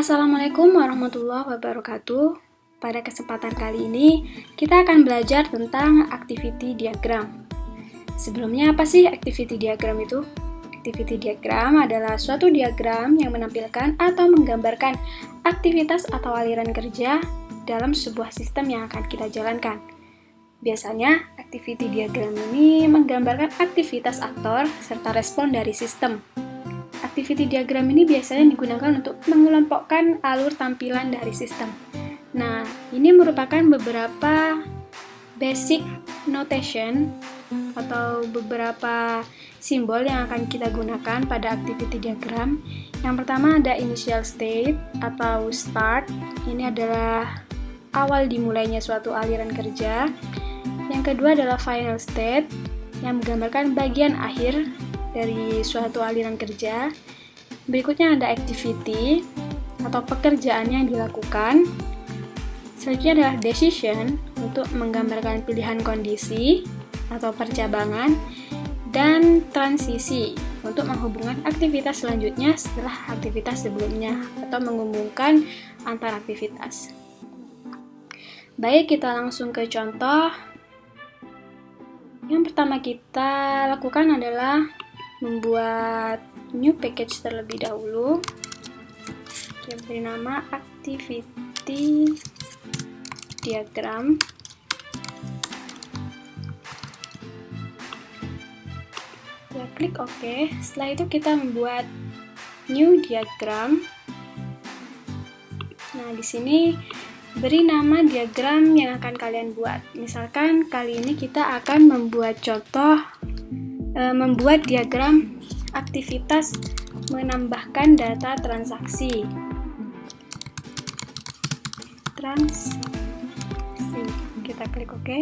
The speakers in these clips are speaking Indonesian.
Assalamualaikum warahmatullahi wabarakatuh. Pada kesempatan kali ini, kita akan belajar tentang activity diagram. Sebelumnya, apa sih activity diagram itu? Activity diagram adalah suatu diagram yang menampilkan atau menggambarkan aktivitas atau aliran kerja dalam sebuah sistem yang akan kita jalankan. Biasanya, activity diagram ini menggambarkan aktivitas aktor serta respon dari sistem. Activity diagram ini biasanya digunakan untuk mengelompokkan alur tampilan dari sistem. Nah, ini merupakan beberapa basic notation atau beberapa simbol yang akan kita gunakan pada activity diagram. Yang pertama ada initial state atau start. Ini adalah awal dimulainya suatu aliran kerja. Yang kedua adalah final state yang menggambarkan bagian akhir dari suatu aliran kerja. Berikutnya ada activity atau pekerjaan yang dilakukan. Selanjutnya adalah decision untuk menggambarkan pilihan kondisi atau percabangan, dan transisi untuk menghubungkan aktivitas selanjutnya setelah aktivitas sebelumnya atau menghubungkan antar aktivitas. Baik, kita langsung ke contoh. Yang pertama kita lakukan adalah membuat new package terlebih dahulu. Kita beri nama activity diagram. Ya, klik OK. Setelah itu kita membuat new diagram. Nah, di sini beri nama diagram yang akan kalian buat. Misalkan kali ini kita akan membuat contoh membuat diagram aktivitas menambahkan data transaksi. Kita klik OK.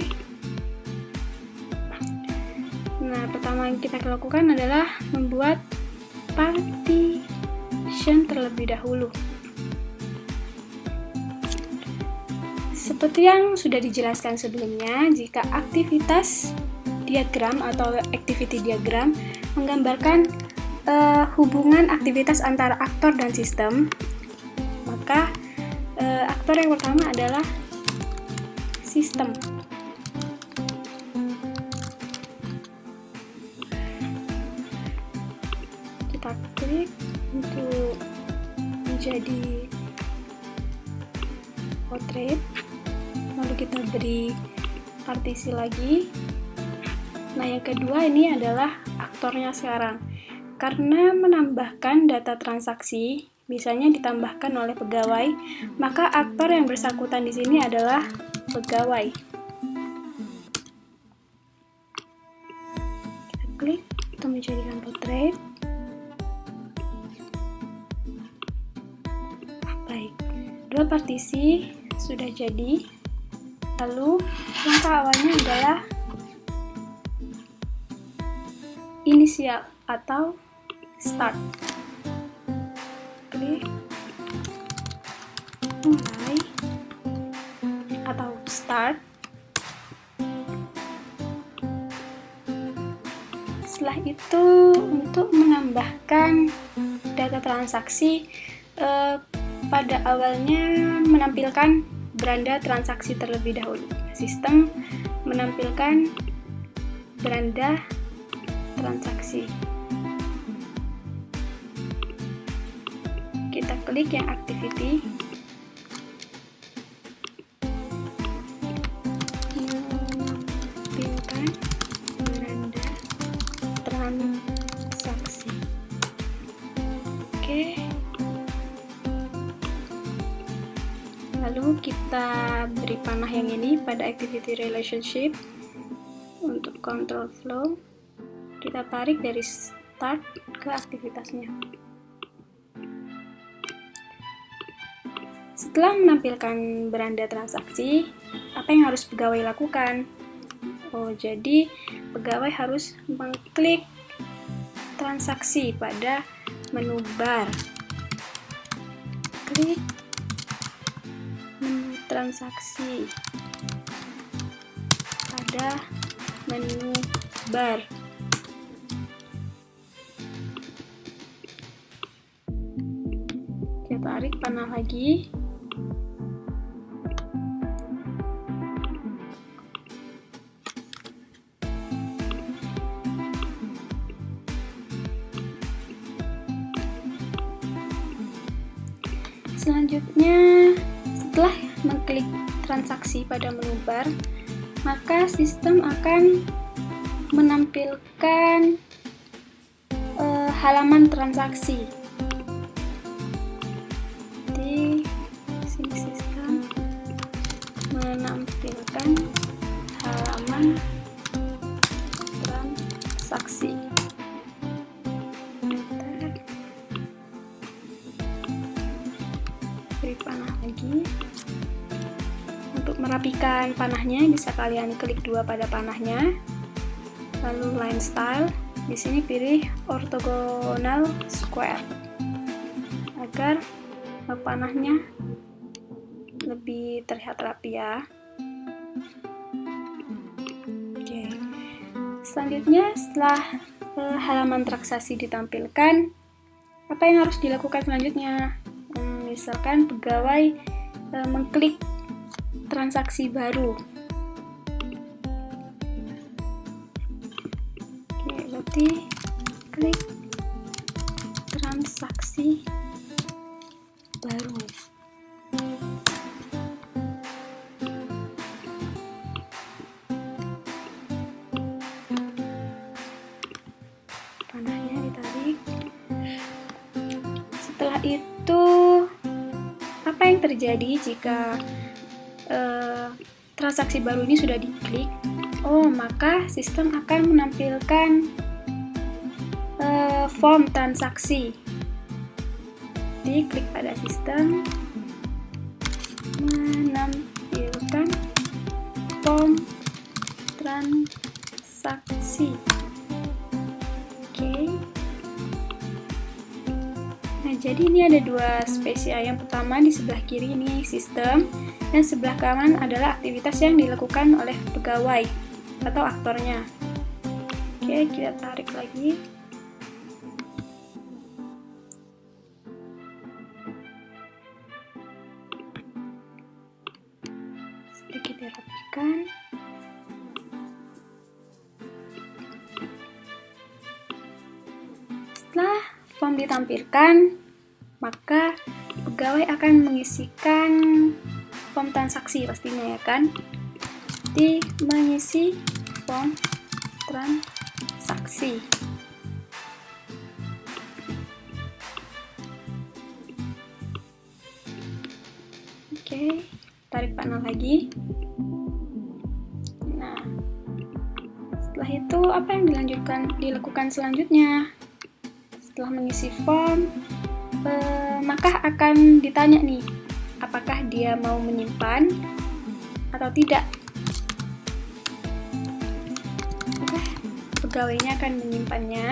Nah, pertama yang kita lakukan adalah membuat partition terlebih dahulu. Seperti yang sudah dijelaskan sebelumnya, jika aktivitas diagram atau activity diagram menggambarkan hubungan aktivitas antara aktor dan sistem, maka aktor yang pertama adalah sistem. Kita klik untuk menjadi portrait, lalu kita beri partisi lagi. Nah, yang kedua ini adalah aktornya sekarang. Karena menambahkan data transaksi biasanya ditambahkan oleh pegawai, maka aktor yang bersangkutan di sini adalah pegawai. Kita klik untuk menjadikan portrait. Baik, dua partisi sudah jadi. Lalu langkah awalnya adalah inisial atau start. Klik mulai atau start. Setelah itu untuk menambahkan data transaksi, pada awalnya menampilkan beranda transaksi terlebih dahulu. Sistem menampilkan beranda transaksi. Kita klik yang activity. Menampilkan beranda transaksi. Oke. Lalu kita beri panah yang ini pada activity relationship. Untuk control flow, kita tarik dari start ke aktivitasnya. Setelah menampilkan beranda transaksi, apa yang harus pegawai lakukan? Oh, jadi pegawai harus mengklik transaksi pada menu bar. Klik menu transaksi pada menu bar. Oke, tarik panah lagi. Selanjutnya, setelah mengklik transaksi pada menu bar, maka sistem akan menampilkan halaman transaksi. Di sini sistem menampilkan halaman transaksi. Beri panah lagi. Untuk merapikan panahnya, bisa kalian klik 2 pada panahnya. Lalu line style. Di sini pilih orthogonal square agar panahnya lebih terlihat rapi ya. Oke. Selanjutnya, setelah halaman transaksi ditampilkan, apa yang harus dilakukan selanjutnya? Misalkan pegawai mengklik transaksi baru. Oke, berarti klik transaksi baru. Panahnya ditarik. Setelah itu, apa yang terjadi jika transaksi baru ini sudah diklik? Maka sistem akan menampilkan form transaksi. Diklik pada sistem, menampilkan form transaksi. Oke. Nah, jadi ini ada 2 spesial. Yang pertama di sebelah kiri ini sistem, dan sebelah kanan adalah aktivitas yang dilakukan oleh pegawai atau aktornya. Oke, kita tarik lagi. Sedikit dirapikan. Setelah form ditampilkan, maka pegawai akan mengisikan form transaksi pastinya ya kan. Di mengisi form transaksi. Oke, tarik panah lagi. Nah, setelah itu apa yang dilakukan selanjutnya? Setelah mengisi form, maka akan ditanya nih, apakah dia mau menyimpan atau tidak. Oke, pegawainya akan menyimpannya.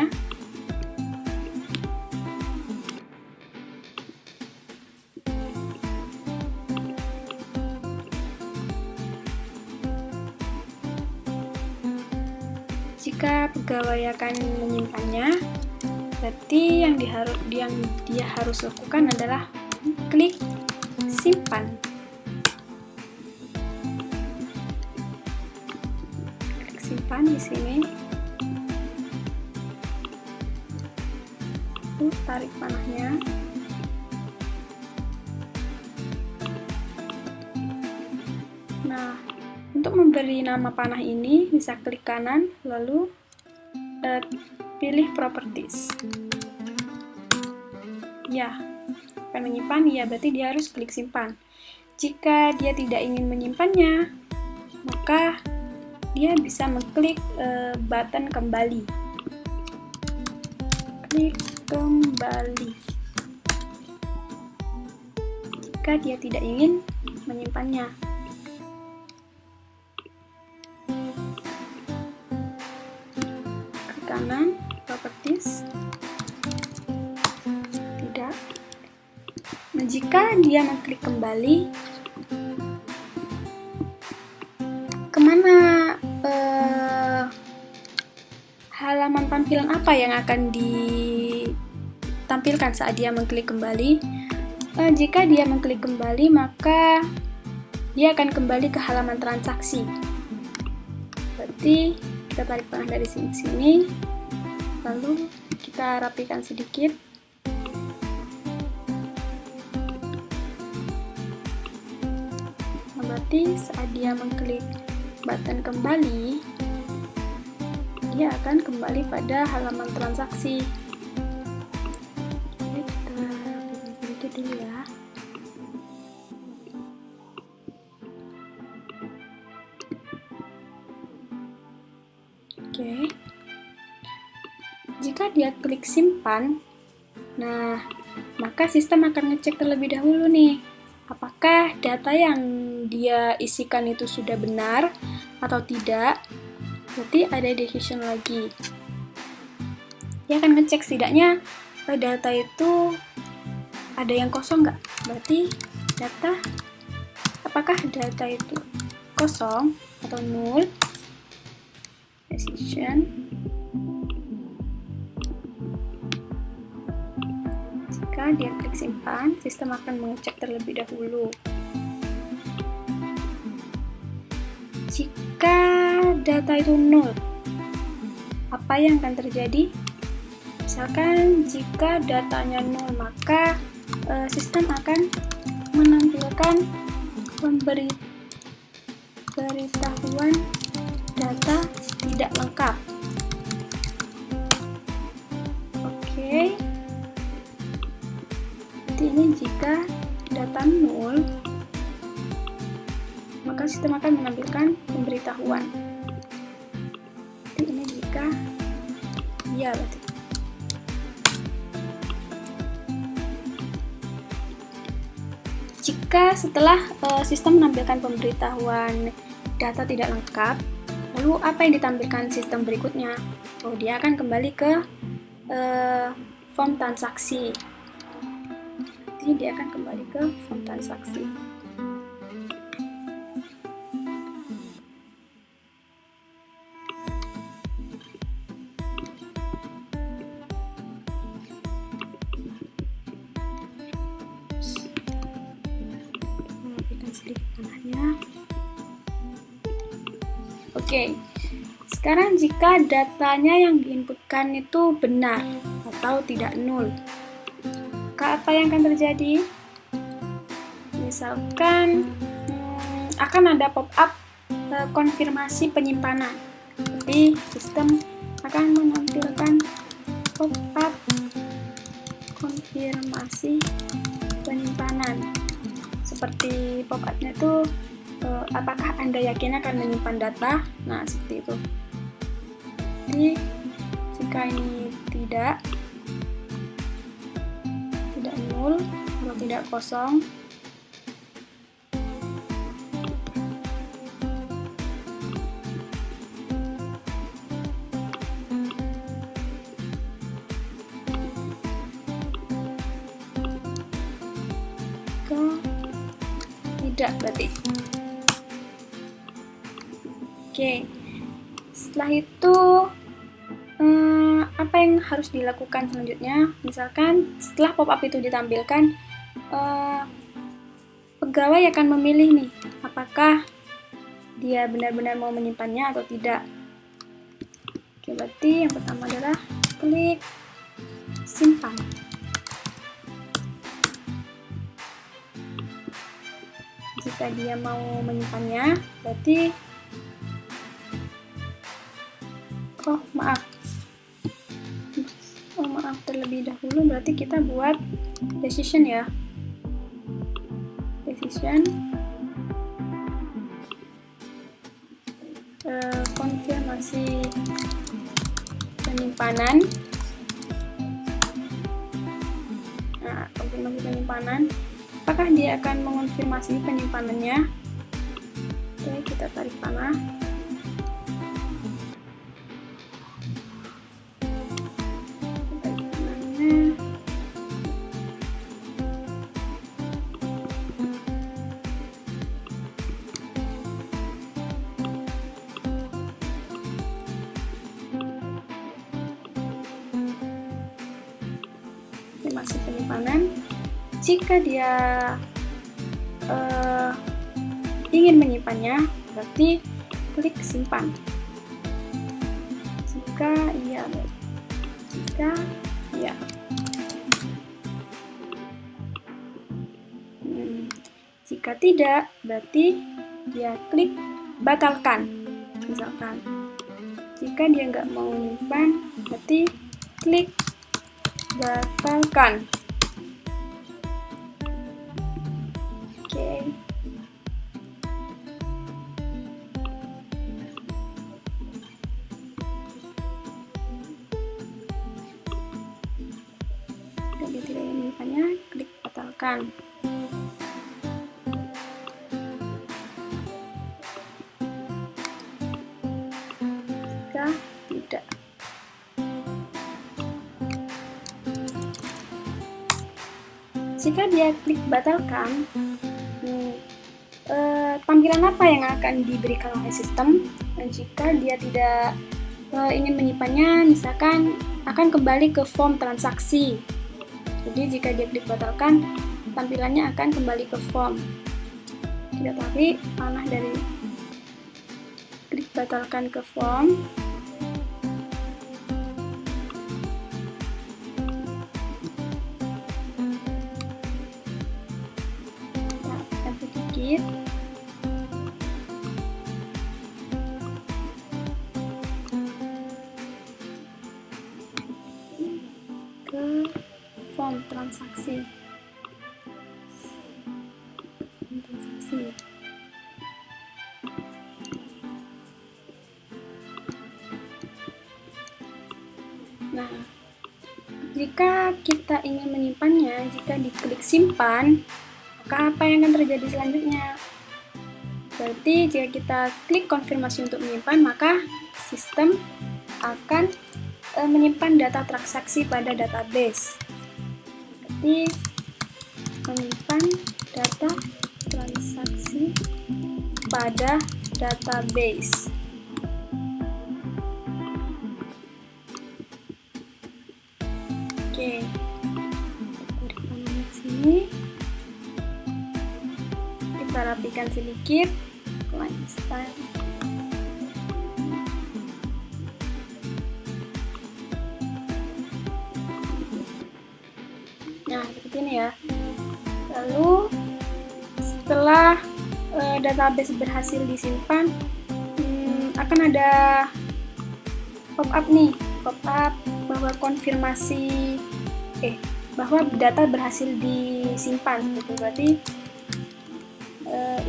Jika pegawai akan menyimpannya, berarti yang dia harus lakukan adalah klik simpan. Klik simpan di sini. Tarik panahnya. Nah, untuk memberi nama panah ini bisa klik kanan lalu pilih properties. Ya, akan menyimpan, ya berarti dia harus klik simpan. Jika dia tidak ingin menyimpannya, maka dia bisa mengklik button kembali. Klik kembali. Jika dia tidak ingin menyimpannya. Klik kanan, properties. Tidak. Nah, jika dia mengklik kembali, kemana halaman tampilan apa yang akan ditampilkan saat dia mengklik kembali? Jika dia mengklik kembali, maka dia akan kembali ke halaman transaksi. Berarti kita tarik panah dari sini, lalu kita rapikan sedikit. Berarti saat dia mengklik button kembali, dia akan kembali pada halaman transaksi. Oke, kita rapikan sedikit dulu ya. Oke. Jika dia klik simpan, nah, maka sistem akan ngecek terlebih dahulu nih, apakah data yang dia isikan itu sudah benar atau tidak. Berarti ada decision lagi. Dia akan ngecek setidaknya data itu ada yang kosong nggak. Berarti apakah data itu kosong atau null. Decision. Jika dia klik simpan, sistem akan mengecek terlebih dahulu. Jika data itu nol, apa yang akan terjadi? Misalkan jika datanya nol, maka sistem akan menampilkan pemberitahuan data tidak lengkap. Oke. Jadi ini jika data nol, maka sistem akan menampilkan pemberitahuan. Jadi ini jika iya berarti. Jika setelah sistem menampilkan pemberitahuan data tidak lengkap, lalu apa yang ditampilkan sistem berikutnya? Oh, dia akan kembali ke form transaksi. Jadi dia akan kembali ke form transaksi. Rapikan sedikit panahnya. Oke, sekarang jika datanya yang diinputkan itu benar atau tidak nol, maka apa yang akan terjadi? Misalkan akan ada pop-up konfirmasi penyimpanan. Jadi sistem akan menampilkan pop-up konfirmasi penyimpanan. Seperti pop-up-nya itu apakah Anda yakin akan menyimpan data? Nah, seperti itu. Jadi, jika ini tidak nol atau tidak kosong, tidak berarti. Oke, setelah itu apa yang harus dilakukan selanjutnya? Misalkan setelah pop-up itu ditampilkan, pegawai akan memilih nih, apakah dia benar-benar mau menyimpannya atau tidak. Oke, berarti yang pertama adalah klik simpan. Jika dia mau menyimpannya, berarti maaf terlebih dahulu, berarti kita buat decision ya. Decision konfirmasi penyimpanan. Nah, konfirmasi penyimpanan, apakah dia akan mengonfirmasi penyimpanannya? Oke, kita tarik panah. Masih penyimpanan. jika dia ingin menyimpannya, berarti klik simpan. Jika iya, jika tidak, berarti dia klik batalkan. Misalkan, jika dia nggak mau menyimpan, berarti klik batalkan. Oke. Jika dia tidak ingin menyimpannya, klik batalkan. Jika tidak. Jika dia klik batalkan, tampilan apa yang akan diberikan oleh sistem? Dan jika dia tidak ingin menyimpannya, misalkan akan kembali ke form transaksi. Jadi jika dia klik batalkan, tampilannya akan kembali ke form. Tidak, tapi panah dari klik batalkan ke form. Sedikit ke form transaksi. Nah, jika kita ingin menyimpannya, jika diklik simpan, maka apa yang akan terjadi selanjutnya? Berarti jika kita klik konfirmasi untuk menyimpan, maka sistem akan menyimpan data transaksi pada database. Berarti menyimpan data transaksi pada database. Oke, tarik panahnya ke sini. Kita rapikan sedikit. Nah, seperti ini ya. Lalu setelah database berhasil disimpan, akan ada pop-up nih, pop-up bahwa konfirmasi bahwa data berhasil disimpan. Gitu. Berarti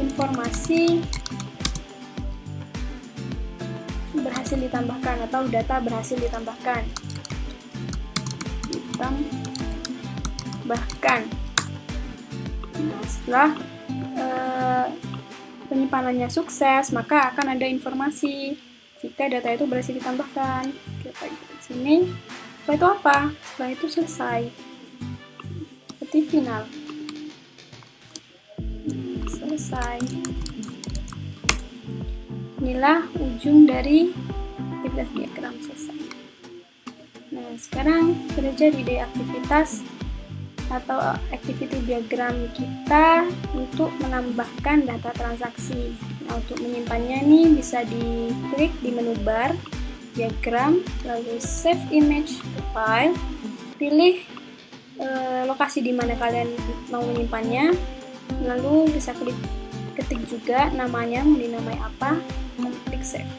informasi berhasil ditambahkan atau data berhasil ditambahkan. Nah, setelah penyimpanannya sukses, maka akan ada informasi jika data itu berhasil ditambahkan. Kita di sini. Setelah itu apa? Setelah itu selesai. Seperti final. Selesai. Inilah ujung dari aktivitas diagram selesai. Nah, sekarang sudah jadi deh aktivitas atau activity diagram kita untuk menambahkan data transaksi. Nah, untuk menyimpannya nih bisa diklik di menu bar diagram, lalu save image to file, pilih lokasi di mana kalian mau menyimpannya, lalu bisa ketik juga namanya, mau dinamai apa, dan klik save.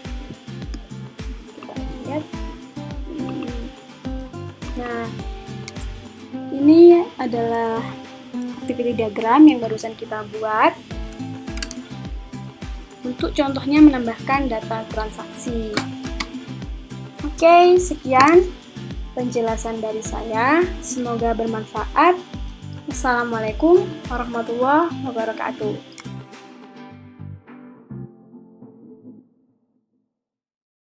Kita lihat. Nah, ini adalah activity diagram yang barusan kita buat untuk contohnya menambahkan data transaksi. Oke, sekian penjelasan dari saya. Semoga bermanfaat. Wassalamualaikum warahmatullahi wabarakatuh.